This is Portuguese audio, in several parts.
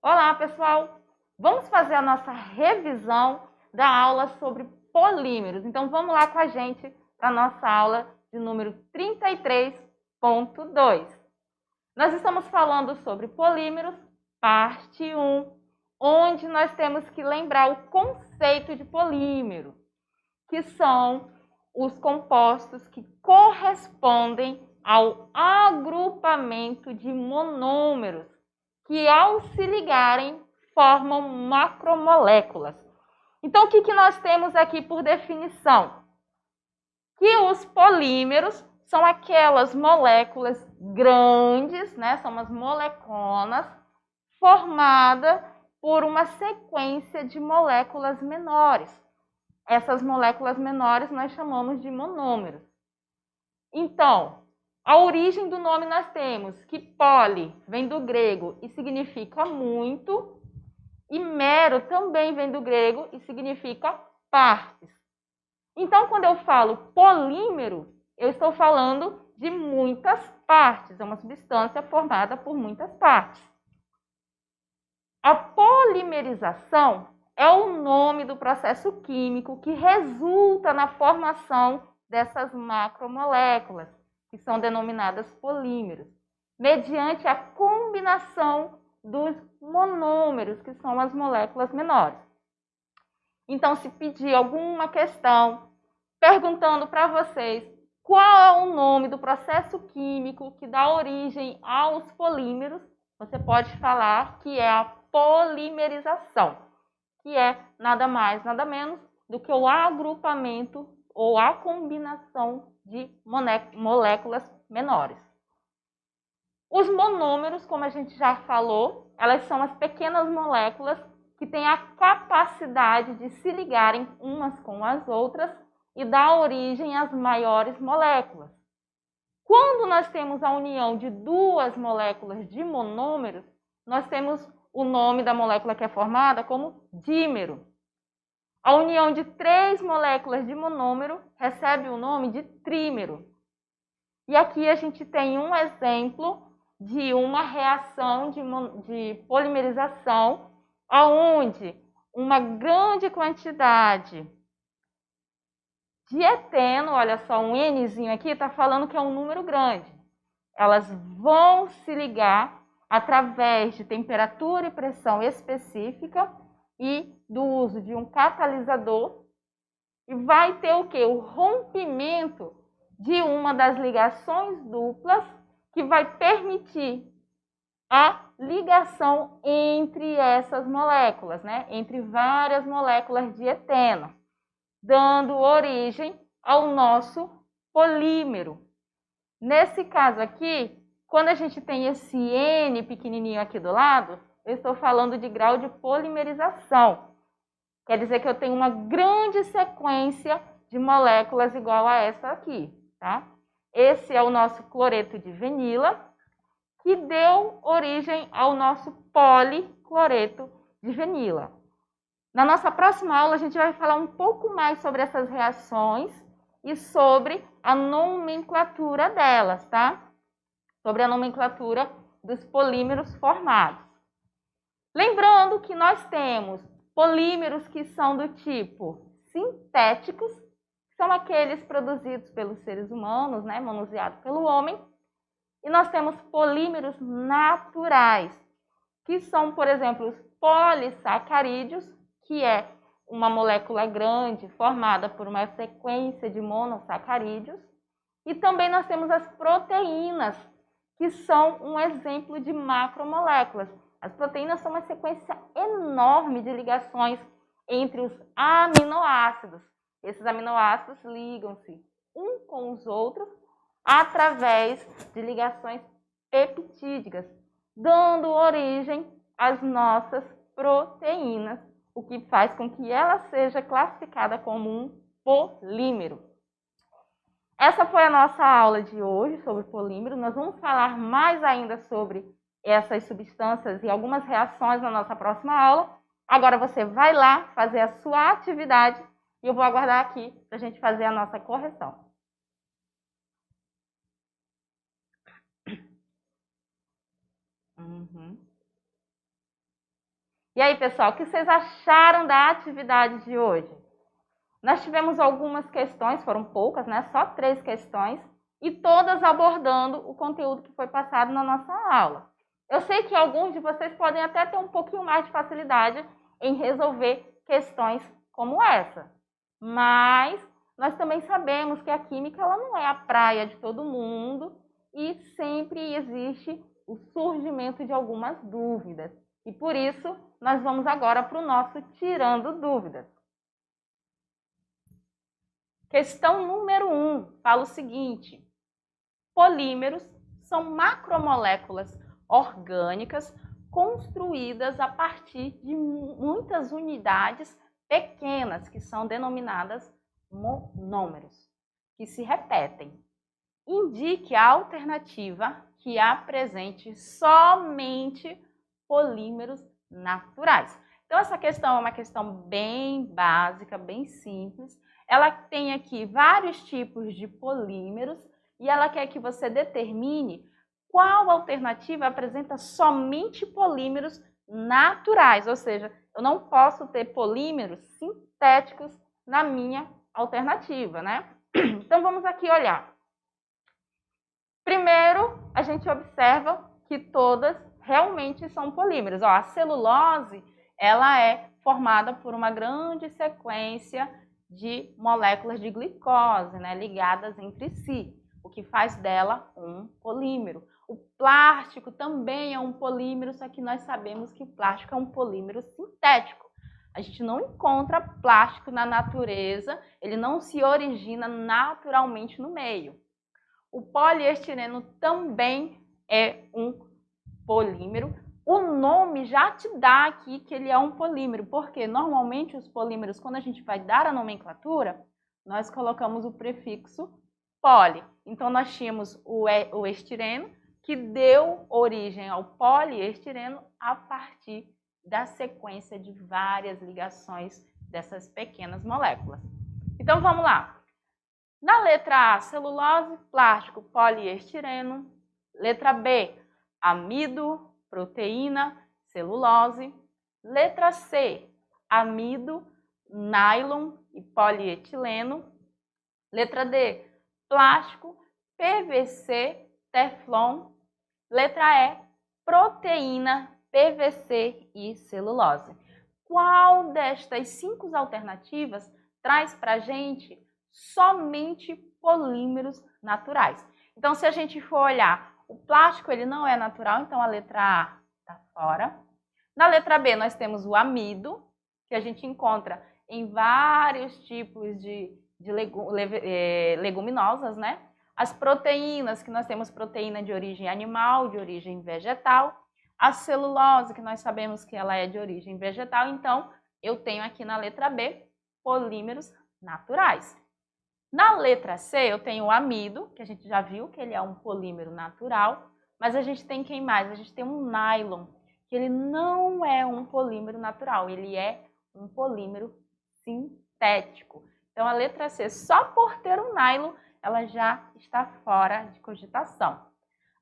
Olá, pessoal! Vamos fazer a nossa revisão da aula sobre polímeros. Então, vamos lá com a gente para a nossa aula de número 33.2. Nós estamos falando sobre polímeros, parte 1, onde nós temos que lembrar o conceito de polímero, que são os compostos que correspondem ao agrupamento de monômeros, que ao se ligarem formam macromoléculas. Então, o que nós temos aqui por definição? Que os polímeros são aquelas moléculas grandes, né? São umas moleconas formadas por uma sequência de moléculas menores. Essas moléculas menores nós chamamos de monômeros. Então, a origem do nome nós temos que poli vem do grego e significa muito, e mero também vem do grego e significa partes. Então, quando eu falo polímero, eu estou falando de muitas partes, é uma substância formada por muitas partes. A polimerização é o nome do processo químico que resulta na formação dessas macromoléculas, que são denominadas polímeros, mediante a combinação dos monômeros, que são as moléculas menores. Então, se pedir alguma questão perguntando para vocês qual é o nome do processo químico que dá origem aos polímeros, você pode falar que é a polimerização, que é nada mais, nada menos do que o agrupamento ou a combinação de moléculas menores. Os monômeros, como a gente já falou, elas são as pequenas moléculas que têm a capacidade de se ligarem umas com as outras e dar origem às maiores moléculas. Quando nós temos a união de duas moléculas de monômeros, nós temos o nome da molécula que é formada como dímero. A união de 3 moléculas de monômero recebe o nome de trímero. E aqui a gente tem um exemplo de uma reação de polimerização, onde uma grande quantidade de eteno, olha só, um Nzinho aqui está falando que é um número grande. Elas vão se ligar através de temperatura e pressão específica e do uso de um catalisador, e vai ter o quê? O rompimento de uma das ligações duplas, que vai permitir a ligação entre essas moléculas, né? Entre várias moléculas de eteno, dando origem ao nosso polímero. Nesse caso aqui, quando a gente tem esse N pequenininho aqui do lado, eu estou falando de grau de polimerização. Quer dizer que eu tenho uma grande sequência de moléculas igual a essa aqui, tá? Esse é o nosso cloreto de vinila, que deu origem ao nosso policloreto de vinila. Na nossa próxima aula, a gente vai falar um pouco mais sobre essas reações e sobre a nomenclatura delas, tá? Sobre a nomenclatura dos polímeros formados. Lembrando que nós temos polímeros que são do tipo sintéticos, que são aqueles produzidos pelos seres humanos, né, manuseados pelo homem. E nós temos polímeros naturais, que são, por exemplo, os polissacarídeos, que é uma molécula grande formada por uma sequência de monossacarídeos. E também nós temos as proteínas, que são um exemplo de macromoléculas. As proteínas são uma sequência enorme de ligações entre os aminoácidos. Esses aminoácidos ligam-se um com os outros através de ligações peptídicas, dando origem às nossas proteínas, o que faz com que ela seja classificada como um polímero. Essa foi a nossa aula de hoje sobre polímero. Nós vamos falar mais ainda sobre essas substâncias e algumas reações na nossa próxima aula. Agora você vai lá fazer a sua atividade e eu vou aguardar aqui para a gente fazer a nossa correção. E aí, pessoal, o que vocês acharam da atividade de hoje? Nós tivemos algumas questões, foram poucas, né? Só 3 questões, e todas abordando o conteúdo que foi passado na nossa aula. Eu sei que alguns de vocês podem até ter um pouquinho mais de facilidade em resolver questões como essa, mas nós também sabemos que a química ela não é a praia de todo mundo e sempre existe o surgimento de algumas dúvidas. E por isso, nós vamos agora para o nosso Tirando Dúvidas. Questão número 1 fala o seguinte: polímeros são macromoléculas orgânicas construídas a partir de muitas unidades pequenas, que são denominadas monômeros, que se repetem. Indique a alternativa que apresente somente polímeros naturais. Então, essa questão é uma questão bem básica, bem simples. Ela tem aqui vários tipos de polímeros e ela quer que você determine qual alternativa apresenta somente polímeros naturais, ou seja, eu não posso ter polímeros sintéticos na minha alternativa, né? Então, vamos aqui olhar. Primeiro, a gente observa que todas realmente são polímeros. Ó, a celulose, ela é formada por uma grande sequência de moléculas de glicose, né, ligadas entre si, o que faz dela um polímero. O plástico também é um polímero, só que nós sabemos que o plástico é um polímero sintético. A gente não encontra plástico na natureza, ele não se origina naturalmente no meio. O poliestireno também é um polímero. O nome já te dá aqui que ele é um polímero, porque normalmente os polímeros, quando a gente vai dar a nomenclatura, nós colocamos o prefixo poli. Então, nós tínhamos o estireno, que deu origem ao poliestireno a partir da sequência de várias ligações dessas pequenas moléculas. Então, vamos lá. Na letra A, celulose, plástico, poliestireno. Letra B, amido, proteína, celulose. Letra C, amido, nylon e polietileno. Letra D, plástico, PVC, teflon. Letra E, proteína, PVC e celulose. Qual destas 5 alternativas traz para a gente somente polímeros naturais? Então, se a gente for olhar, o plástico ele não é natural, então a letra A está fora. Na letra B, nós temos o amido, que a gente encontra em vários tipos de leguminosas, né? As proteínas, que nós temos proteína de origem animal, de origem vegetal. A celulose, que nós sabemos que ela é de origem vegetal, então eu tenho aqui na letra B polímeros naturais. Na letra C, eu tenho o amido, que a gente já viu que ele é um polímero natural, mas a gente tem quem mais? A gente tem um nylon, que ele não é um polímero natural, ele é um polímero sintético. Então, a letra C, só por ter um nylon, ela já está fora de cogitação.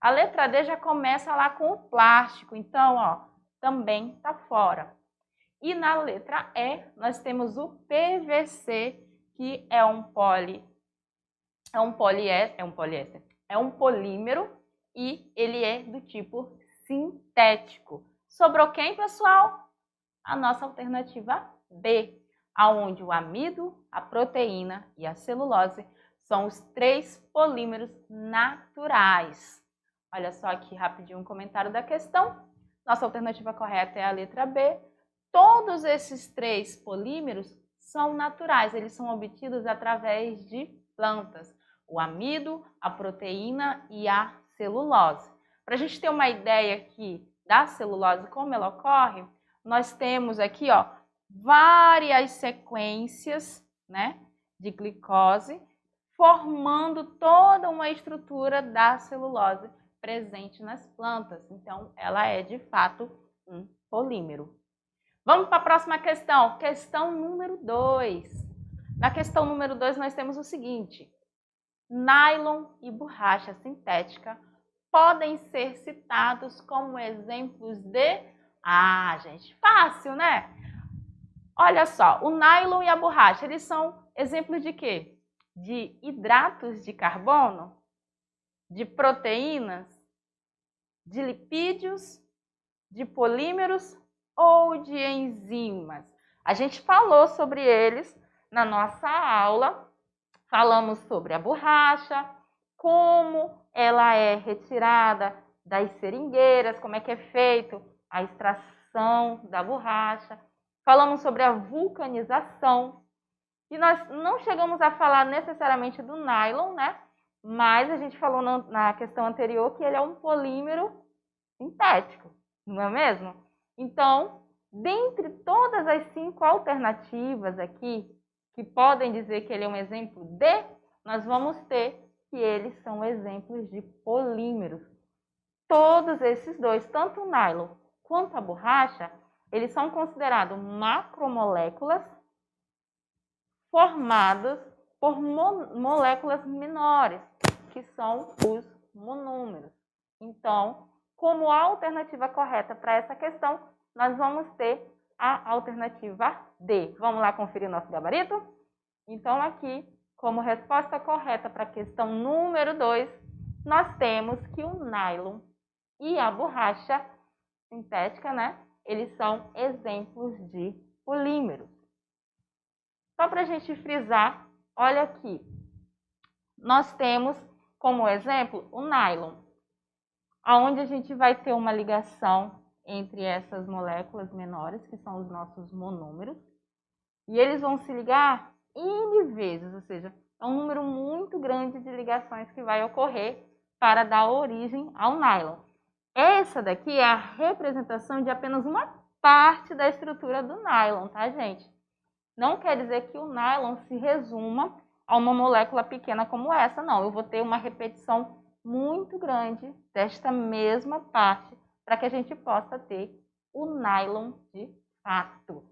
A letra D já começa lá com o plástico, então, ó, também está fora. E na letra E, nós temos o PVC, que é um polímero e ele é do tipo sintético. Sobrou quem, pessoal? A nossa alternativa B, aonde o amido, a proteína e a celulose são os 3 polímeros naturais. Olha só aqui rapidinho um comentário da questão. Nossa alternativa correta é a letra B. Todos esses 3 polímeros são naturais, eles são obtidos através de plantas. O amido, a proteína e a celulose. Para a gente ter uma ideia aqui da celulose, como ela ocorre, nós temos aqui, ó, várias sequências, né, de glicose, formando toda uma estrutura da celulose presente nas plantas. Então, ela é, de fato, um polímero. Vamos para a próxima questão. Questão número 2. Na questão número 2, nós temos o seguinte. Nylon e borracha sintética podem ser citados como exemplos de Ah, gente, fácil, né? Olha só, o nylon e a borracha, eles são exemplos de quê? De hidratos de carbono, de proteínas, de lipídios, de polímeros ou de enzimas. A gente falou sobre eles na nossa aula, falamos sobre a borracha, como ela é retirada das seringueiras, como é que é feito a extração da borracha. Falamos sobre a vulcanização. E nós não chegamos a falar necessariamente do nylon, né? Mas a gente falou na questão anterior que ele é um polímero sintético, não é mesmo? Então, dentre todas as 5 alternativas aqui, que podem dizer que ele é um exemplo de, nós vamos ter que eles são exemplos de polímeros. Todos esses dois, tanto o nylon quanto a borracha, eles são considerados macromoléculas formadas por moléculas menores, que são os monômeros. Então, como alternativa correta para essa questão, nós vamos ter a alternativa D. Vamos lá conferir nosso gabarito? Então, aqui, como resposta correta para a questão número 2, nós temos que o nylon e a borracha sintética, né? Eles são exemplos de polímeros. Só para a gente frisar, olha aqui. Nós temos como exemplo o nylon, onde a gente vai ter uma ligação entre essas moléculas menores, que são os nossos monômeros, e eles vão se ligar N vezes, ou seja, é um número muito grande de ligações que vai ocorrer para dar origem ao nylon. Essa daqui é a representação de apenas uma parte da estrutura do nylon, tá, gente? Não quer dizer que o nylon se resuma a uma molécula pequena como essa, não. Eu vou ter uma repetição muito grande desta mesma parte para que a gente possa ter o nylon de fato.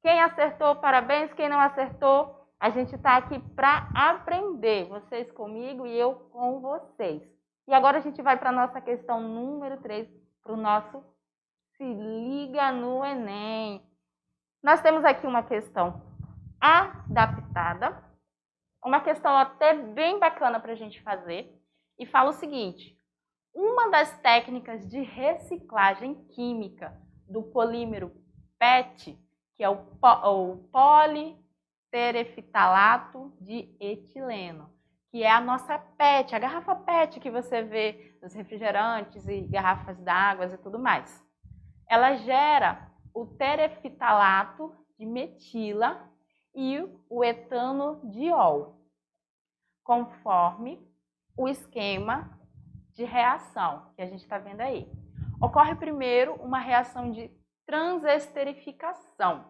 Quem acertou, parabéns. Quem não acertou, a gente está aqui para aprender. Vocês comigo e eu com vocês. E agora a gente vai para a nossa questão número 3, para o nosso Se Liga no Enem. Nós temos aqui uma questão adaptada, uma questão até bem bacana para a gente fazer, e fala o seguinte: uma das técnicas de reciclagem química do polímero PET, que é o politerefitalato de etileno, que é a nossa PET, a garrafa PET que você vê nos refrigerantes e garrafas d'água e tudo mais. Ela gera o terefitalato de metila e o etanodiol, conforme o esquema de reação que a gente está vendo aí. Ocorre primeiro uma reação de transesterificação,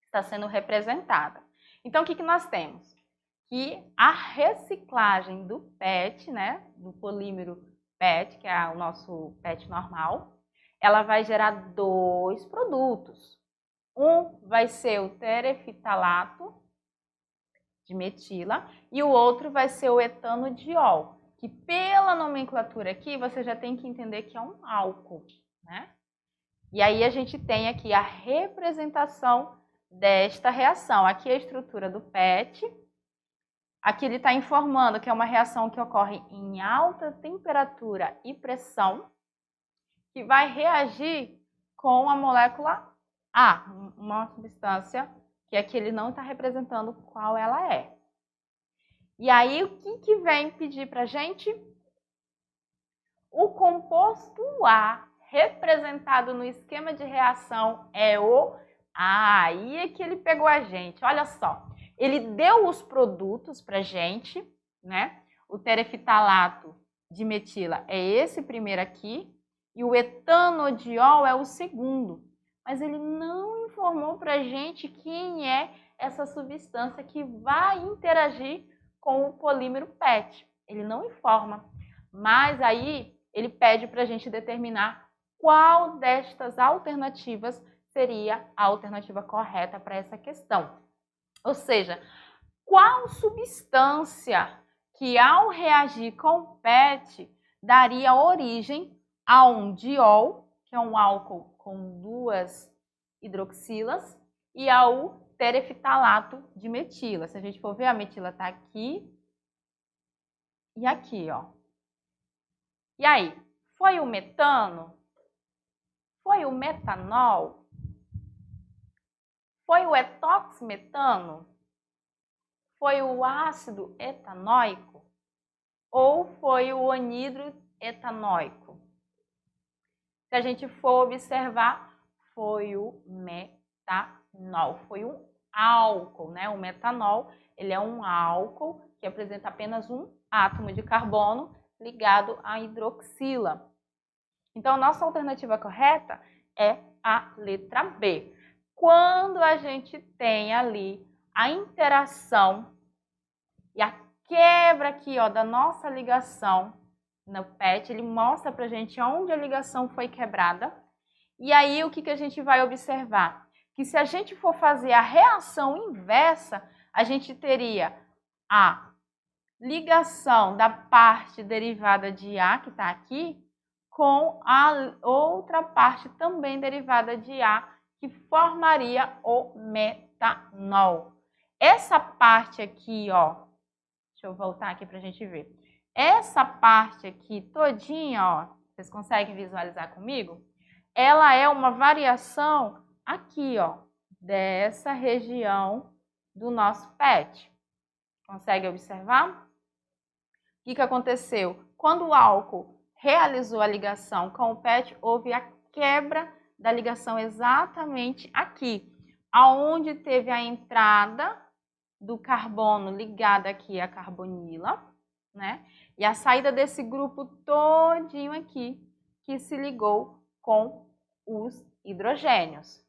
que está sendo representada. Então, o que nós temos? Que a reciclagem do PET, né, do polímero PET, que é o nosso PET normal, ela vai gerar 2 produtos. Um vai ser o terefitalato de metila e o outro vai ser o etanodiol, que pela nomenclatura aqui você já tem que entender que é um álcool, né? E aí a gente tem aqui a representação desta reação. Aqui é a estrutura do PET. Aqui ele está informando que é uma reação que ocorre em alta temperatura e pressão, que vai reagir com a molécula A, uma substância que aqui ele não está representando qual ela é. E aí, o que vem pedir para a gente? O composto A, representado no esquema de reação, é o... aí é que ele pegou a gente, olha só. Ele deu os produtos para a gente, né? O terefitalato de metila é esse primeiro aqui, e o etanodiol é o segundo. Mas ele não informou para a gente quem é essa substância que vai interagir com o polímero PET. Ele não informa. Mas aí ele pede para a gente determinar qual destas alternativas seria a alternativa correta para essa questão. Ou seja, qual substância que ao reagir com o PET daria origem a um diol, que é um álcool com 2 hidroxilas, e ao terefitalato de metila. Se a gente for ver, a metila está aqui e aqui, ó. E aí, foi o metano? Foi o metanol? Foi o etoximetano? Foi o ácido etanóico? Ou foi o anidro etanóico? Se a gente for observar, foi o metanol. Foi um álcool, né? O metanol, ele é um álcool que apresenta apenas um átomo de carbono ligado à hidroxila. Então, a nossa alternativa correta é a letra B. Quando a gente tem ali a interação e a quebra aqui, ó, da nossa ligação no PET, ele mostra pra gente onde a ligação foi quebrada. E aí, o que a gente vai observar? Que se a gente for fazer a reação inversa, a gente teria a ligação da parte derivada de A, que está aqui, com a outra parte também derivada de A, que formaria o metanol. Essa parte aqui, ó, deixa eu voltar aqui para a gente ver. Essa parte aqui todinha, ó, vocês conseguem visualizar comigo? Ela é uma variação aqui, ó, dessa região do nosso PET. Consegue observar? O que aconteceu? Quando o álcool realizou a ligação com o PET, houve a quebra da ligação exatamente aqui, aonde teve a entrada do carbono ligada aqui à carbonila, né? E a saída desse grupo todinho aqui, que se ligou com os hidrogênios.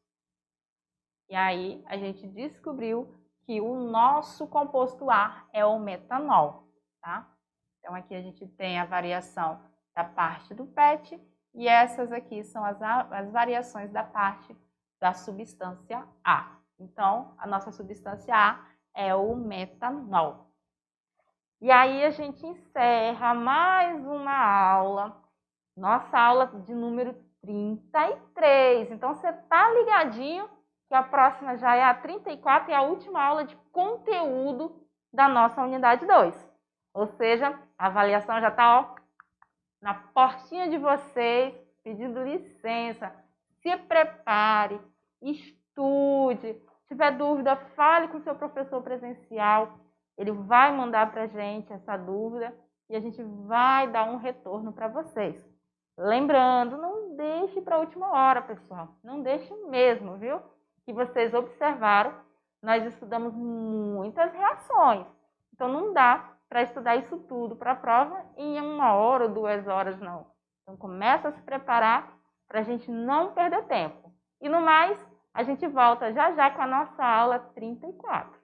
E aí a gente descobriu que o nosso composto A é o metanol, tá? Então aqui a gente tem a variação da parte do PET e essas aqui são as variações da parte da substância A. Então, a nossa substância A é o metanol. E aí a gente encerra mais uma aula, nossa aula de número 33. Então, você tá ligadinho que a próxima já é a 34 e a última aula de conteúdo da nossa unidade 2. Ou seja, a avaliação já está, ó, na portinha de vocês, pedindo licença. Se prepare, estude. Se tiver dúvida, fale com o seu professor presencial. Ele vai mandar para a gente essa dúvida e a gente vai dar um retorno para vocês. Lembrando, não deixe para a última hora, pessoal. Não deixe mesmo, viu? Que vocês observaram, nós estudamos muitas reações. Então, não dá para estudar isso tudo para a prova em 1 hora ou 2 horas, não. Então, começa a se preparar para a gente não perder tempo. E no mais, a gente volta já já com a nossa aula 34.